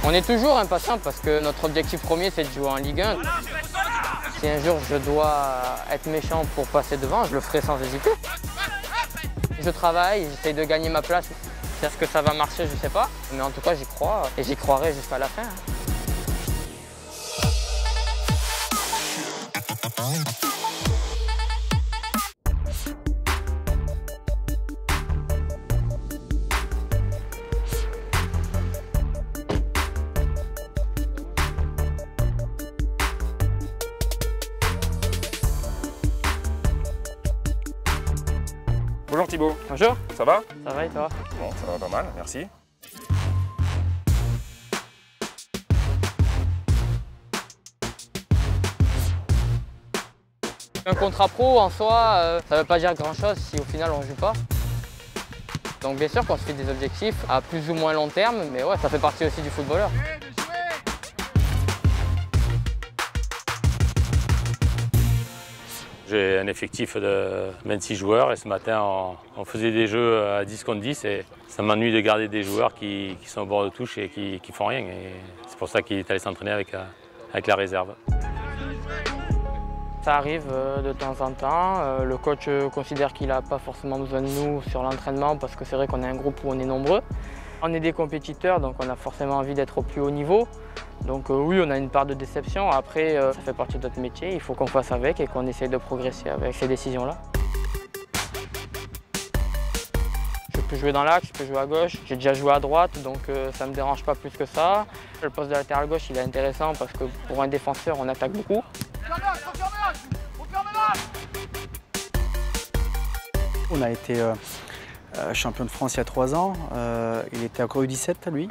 On est toujours impatient parce que notre objectif premier c'est de jouer en Ligue 1. Si un jour je dois être méchant pour passer devant, je le ferai sans hésiter. Je travaille, j'essaye de gagner ma place. Est-ce que ça va marcher, je ne sais pas. Mais en tout cas j'y crois et j'y croirai jusqu'à la fin. Bonjour Thibaut. Bonjour. Ça va? Ça va et toi? Bon, ça va pas mal, merci. Un contrat pro en soi, ça ne veut pas dire grand chose si au final on ne joue pas. Donc bien sûr qu'on se fait des objectifs à plus ou moins long terme, mais ouais, ça fait partie aussi du footballeur. J'ai un effectif de 26 joueurs et ce matin on faisait des jeux à 10 contre 10 et ça m'ennuie de garder des joueurs qui sont au bord de touche et qui font rien. Et c'est pour ça qu'il est allé s'entraîner avec la réserve. Ça arrive de temps en temps. Le coach considère qu'il n'a pas forcément besoin de nous sur l'entraînement parce que c'est vrai qu'on est un groupe où on est nombreux. On est des compétiteurs, donc on a forcément envie d'être au plus haut niveau. Donc oui, on a une part de déception. Après, ça fait partie de notre métier. Il faut qu'on fasse avec et qu'on essaye de progresser avec ces décisions-là. Je peux jouer dans l'axe, je peux jouer à gauche. J'ai déjà joué à droite, donc ça ne me dérange pas plus que ça. Le poste de latéral gauche, il est intéressant parce que pour un défenseur, on attaque beaucoup. On a été champion de France il y a 3 ans. Il était encore U17 lui.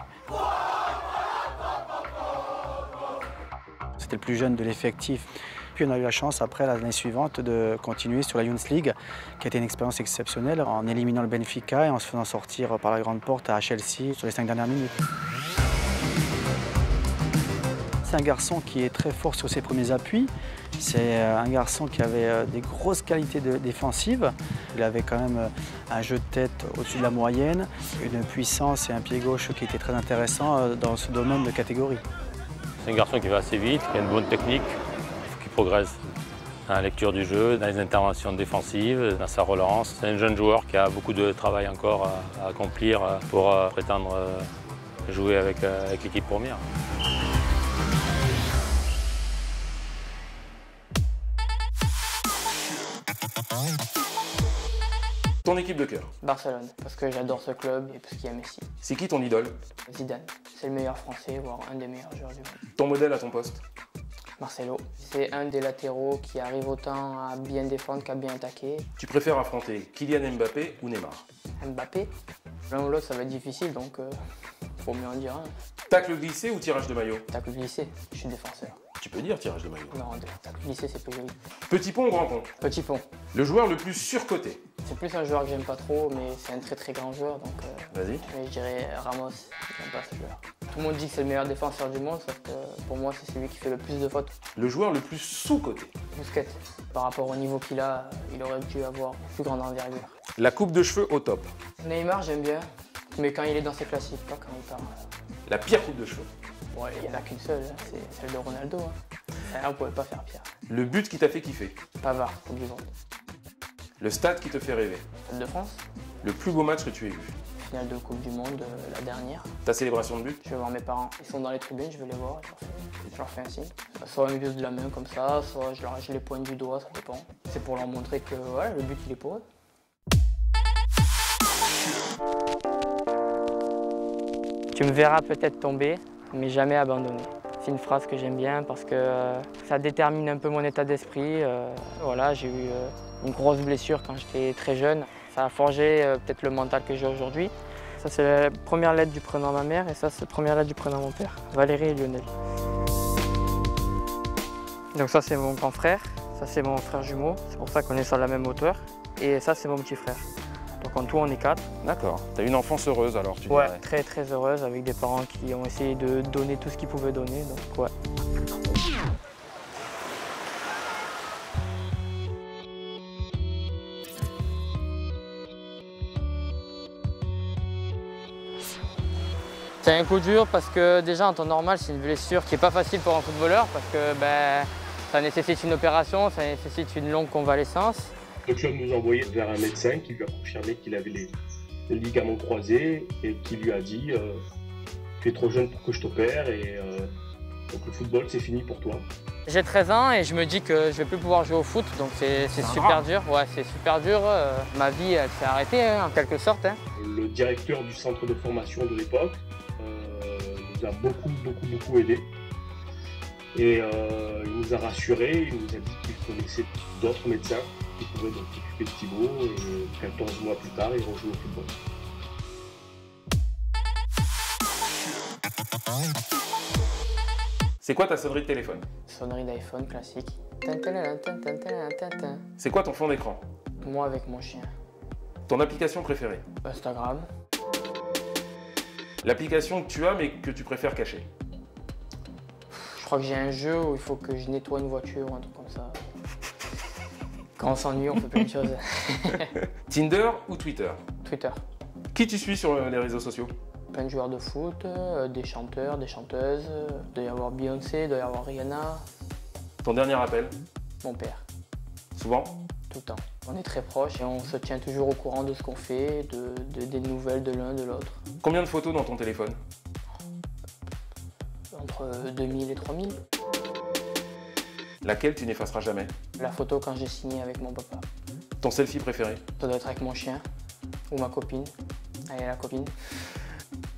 C'était le plus jeune de l'effectif. Puis on a eu la chance après l'année suivante de continuer sur la Youth League, qui a été une expérience exceptionnelle en éliminant le Benfica et en se faisant sortir par la grande porte à Chelsea sur les 5 dernières minutes. C'est un garçon qui est très fort sur ses premiers appuis. C'est un garçon qui avait des grosses qualités défensives. Il avait quand même un jeu de tête au-dessus de la moyenne, une puissance et un pied gauche qui était très intéressant dans ce domaine de catégorie. C'est un garçon qui va assez vite, qui a une bonne technique, qui progresse dans la lecture du jeu, dans les interventions défensives, dans sa relance. C'est un jeune joueur qui a beaucoup de travail encore à accomplir pour prétendre jouer avec l'équipe première. Ton équipe de cœur? Barcelone, parce que j'adore ce club et parce qu'il y a Messi. C'est qui ton idole? Zidane, c'est le meilleur français, voire un des meilleurs joueurs du monde. Ton modèle à ton poste? Marcelo, c'est un des latéraux qui arrive autant à bien défendre qu'à bien attaquer. Tu préfères affronter Kylian Mbappé ou Neymar? Mbappé, l'un ou l'autre ça va être difficile, donc faut mieux en dire un. Tacle glissé ou tirage de maillot? Tacle glissé, je suis défenseur. Tu peux dire tirage de maillot. Non, tacle glissé c'est plus joli. Petit pont ou grand pont? Petit pont. Le joueur le plus surcoté? C'est plus un joueur que j'aime pas trop, mais c'est un très très grand joueur, donc Vas-y. mais je dirais Ramos, j'aime pas ce joueur. Tout le monde dit que c'est le meilleur défenseur du monde, sauf que pour moi c'est celui qui fait le plus de fautes. Le joueur le plus sous-coté? Busquets, par rapport au niveau qu'il a, il aurait dû avoir une plus grande envergure. La coupe de cheveux au top? Neymar j'aime bien, mais quand il est dans ses classiques, pas quand il part. La pire coupe de cheveux? Ouais, il n'y en a qu'une seule, hein, c'est celle de Ronaldo. Hein. On pouvait pas faire pire. Le but qui t'a fait kiffer? Pavard, Coupe du Monde. Le stade qui te fait rêver? Stade de France, Le plus beau match que tu aies vu? finale de Coupe du Monde, la dernière. Ta célébration de but? Je vais voir mes parents, ils sont dans les tribunes, je vais les voir, je leur fais un signe. Soit un geste de la main comme ça, soit je les pointe du doigt, ça dépend. C'est pour leur montrer que ouais, le but il est pour eux. Tu me verras peut-être tomber, mais jamais abandonner. C'est une phrase que j'aime bien parce que ça détermine un peu mon état d'esprit. Voilà, j'ai eu une grosse blessure quand j'étais très jeune. Ça a forgé peut-être le mental que j'ai aujourd'hui. Ça, c'est la première lettre du prénom de ma mère et ça, c'est la première lettre du prénom de mon père, Valérie et Lionel. Donc ça, c'est mon grand frère. Ça, c'est mon frère jumeau. C'est pour ça qu'on est sur la même hauteur. Et ça, c'est mon petit frère. Donc en tout, on est 4. D'accord. T'as une enfance heureuse alors, tu Ouais, dirais? très très heureuse avec des parents qui ont essayé de donner tout ce qu'ils pouvaient donner. Donc ouais. C'est un coup dur parce que déjà en temps normal, c'est une blessure qui n'est pas facile pour un footballeur parce que ça nécessite une opération, ça nécessite une longue convalescence. Le club nous a envoyé vers un médecin qui lui a confirmé qu'il avait les ligaments croisés et qui lui a dit tu es trop jeune pour que je t'opère et donc le football c'est fini pour toi. J'ai 13 ans et je me dis que je vais plus pouvoir jouer au foot, donc c'est super dur. Ouais, c'est super dur. Ma vie elle s'est arrêtée en quelque sorte. Le directeur du centre de formation de l'époque nous a beaucoup aidé. Et il nous a rassurés, il nous a dit qu'il connaissait d'autres médecins qui pouvaient donc s'occuper de Thibaut et 14 mois plus tard, il rejoue au football. C'est quoi ta sonnerie de téléphone? Sonnerie d'iPhone classique. C'est quoi ton fond d'écran? Moi avec mon chien. Ton application préférée? Instagram. L'application que tu as mais que tu préfères cacher? Je crois que j'ai un jeu où il faut que je nettoie une voiture ou un truc comme ça. Quand on s'ennuie, on fait plein de choses. Tinder ou Twitter? Twitter. Qui tu suis sur les réseaux sociaux? Plein de joueurs de foot, des chanteurs, des chanteuses. Il doit y avoir Beyoncé, il doit y avoir Rihanna. Ton dernier appel? Mon père. Souvent? Tout le temps. On est très proches et on se tient toujours au courant de ce qu'on fait, des nouvelles de l'un de l'autre. Combien de photos dans ton téléphone? Entre 2000 et 3000. Laquelle tu n'effaceras jamais? La photo quand j'ai signé avec mon papa. Ton selfie préféré? Ça doit être avec mon chien ou ma copine. Allez, la copine.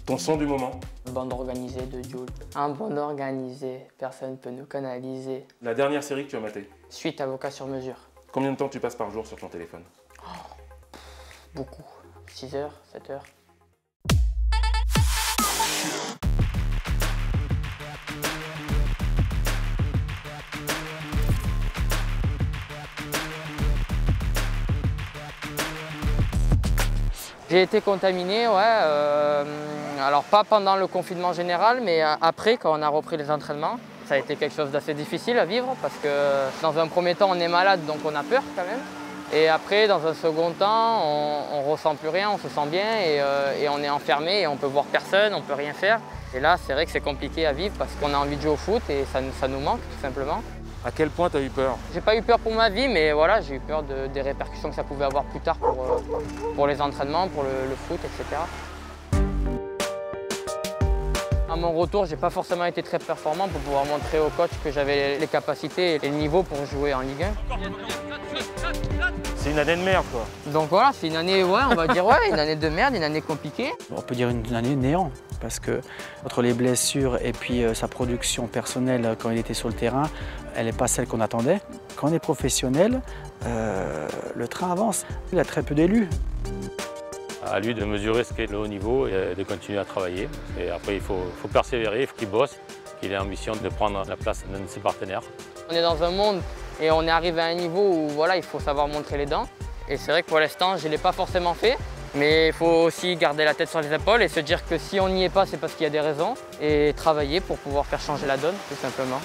Ton son du moment? Bande organisée de Jules. Un bande organisée, personne ne peut nous canaliser. La dernière série que tu as matée? Suite Avocat sur mesure. Combien de temps tu passes par jour sur ton téléphone? Beaucoup. 6 heures, 7 heures. J'ai été contaminé, ouais. Alors pas pendant le confinement général, mais après, quand on a repris les entraînements. Ça a été quelque chose d'assez difficile à vivre parce que dans un premier temps, on est malade, donc on a peur quand même. Et après, dans un second temps, on ne ressent plus rien, on se sent bien et on est enfermé et on peut voir personne, on ne peut rien faire. Et là, c'est vrai que c'est compliqué à vivre parce qu'on a envie de jouer au foot et ça nous manque tout simplement. À quel point tu as eu peur? J'ai pas eu peur pour ma vie, mais voilà, j'ai eu peur des répercussions que ça pouvait avoir plus tard pour les entraînements, pour le foot, etc. À mon retour, j'ai pas forcément été très performant pour pouvoir montrer au coach que j'avais les capacités et le niveau pour jouer en Ligue 1. C'est une année de merde, quoi. Donc voilà, c'est une année, ouais, on va dire, ouais, une année de merde, une année compliquée. On peut dire une année néant, parce que entre les blessures et puis sa production personnelle quand il était sur le terrain, elle n'est pas celle qu'on attendait. Quand on est professionnel, le train avance. Il a très peu d'élus. À lui de mesurer ce qu'est le haut niveau et de continuer à travailler. Et après, il faut persévérer, il faut qu'il bosse, qu'il ait l'ambition de prendre la place d'un de ses partenaires. On est dans un monde et on est arrivé à un niveau où voilà, il faut savoir montrer les dents. Et c'est vrai que pour l'instant, je ne l'ai pas forcément fait. Mais il faut aussi garder la tête sur les épaules et se dire que si on n'y est pas, c'est parce qu'il y a des raisons. Et travailler pour pouvoir faire changer la donne, tout simplement.